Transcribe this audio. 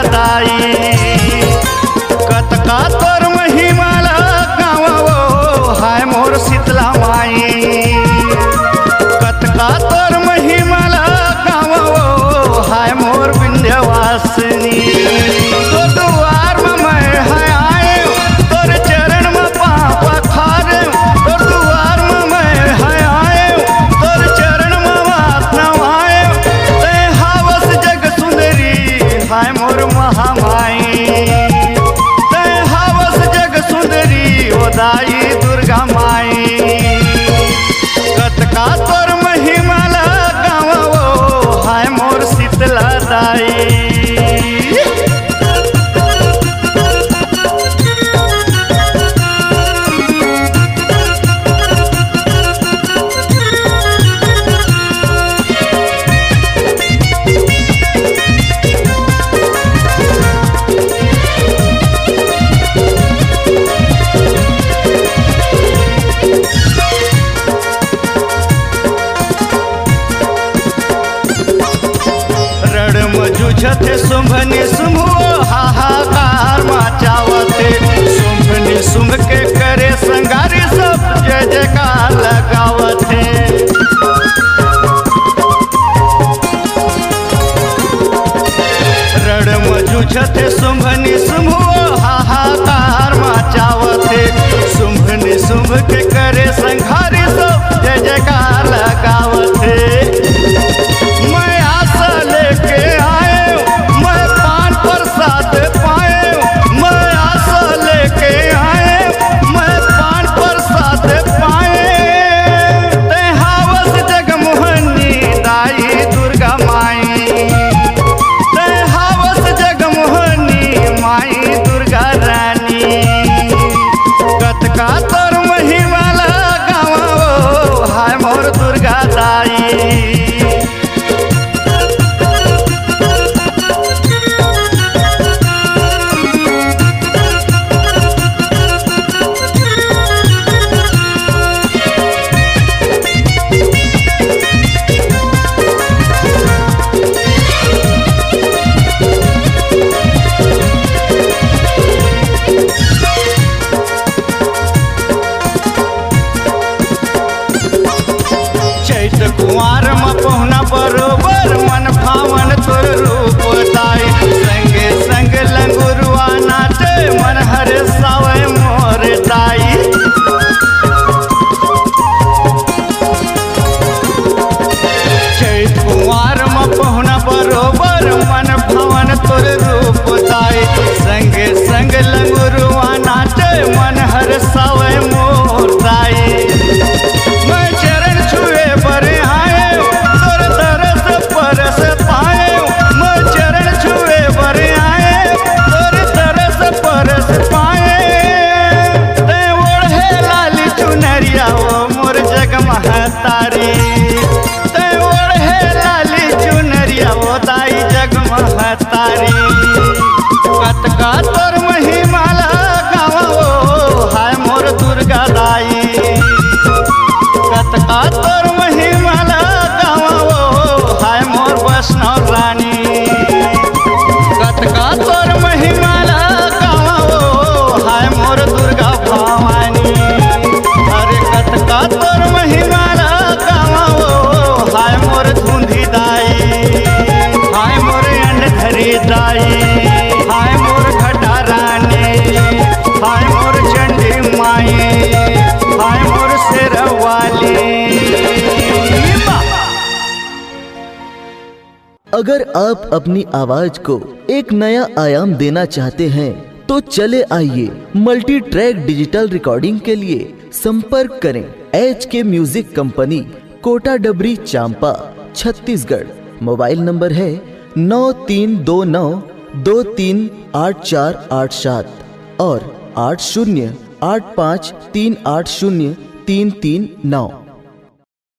दाई। कतका तोर महिमाला गावो हाय मोर शीतला माई। कतका तोर महिमाला गावो हाय मोर विंध्यवासिनी। तो दुआर में मैं है आए तोर चरण में पाँव पखारे। तो दुआर में मैं है आए तोर चरण में माथ नवाए। ते हावस जग सुंदरी हाय मोर महामाई। ते हावस जग सुंदरी ओ दाई दुर्गा माई। कतका तोर महिमाला गावो हाय मोर शीतला दाई। जूझते शुंभनि शुंभो हाहाकार मचावते। शुंभनि शुंभ के करे संगारी सब जय जयकार लगावते। रण में जूझते शुंभनि शुंभो हाहाकार मचावते। शुंभनि शुंभ के करे संगारी सब जय जयकार लगावते। मैं आशा लेके आए मैं पान प्रसाद पाए। मैं आशा लेके आए मैं पान प्रसाद पाए। ते हावस जग मोहनी दाई दुर्गा माई। ते हावस जग मोहनी माई दुर्गा रानी। कतका तोर महिमाला गावो हाय मोर दुर्गा दाई। चैत कुंवार में पहुना बरोबर मन भावन तोर रूप दाई। संगे संग लंगुरुआ नाचे मन हरे सावे मोर दाई। चैत कुंवार में पहुना बरोबर मन भावन तोर रूप दाई। संगे संग लंगुरुआ नाचे मन हरे सावे मोर दाई। मैं चरण छुए बरे आए तोर तरस परस पाए। मैं चरण छुए बरे आए तोर तरस परस पाए। ते ओढ़े लाली चुनरिया ओ मोर जग महतारी। ते ओढ़े लाली चुनरिया ओ दाई जग महतारी। कतका तोर महिमाला गावो हाय मोर दुर्गा दाई। कतका तोर महिमाला गावो हाय मोर वैष्णव रानी। कतका तोर महिमाला गावो हाय मोर दुर्गा भवानी। अरे कतका तोर महिमाला गावो हाय मोर धुंधी दाई। हाय मोर अंडधरी दाई। हाय मोर घटा रानी। हाय मोर चंडी माई। हाय मोर शेरवाली। अगर आप अपनी आवाज को एक नया आयाम देना चाहते हैं तो चले आइए मल्टी ट्रैक डिजिटल रिकॉर्डिंग के लिए संपर्क करें HK म्यूजिक कंपनी, कोटा डबरी, चांपा, छत्तीसगढ़। मोबाइल नंबर है 9329238487 और 8085380339।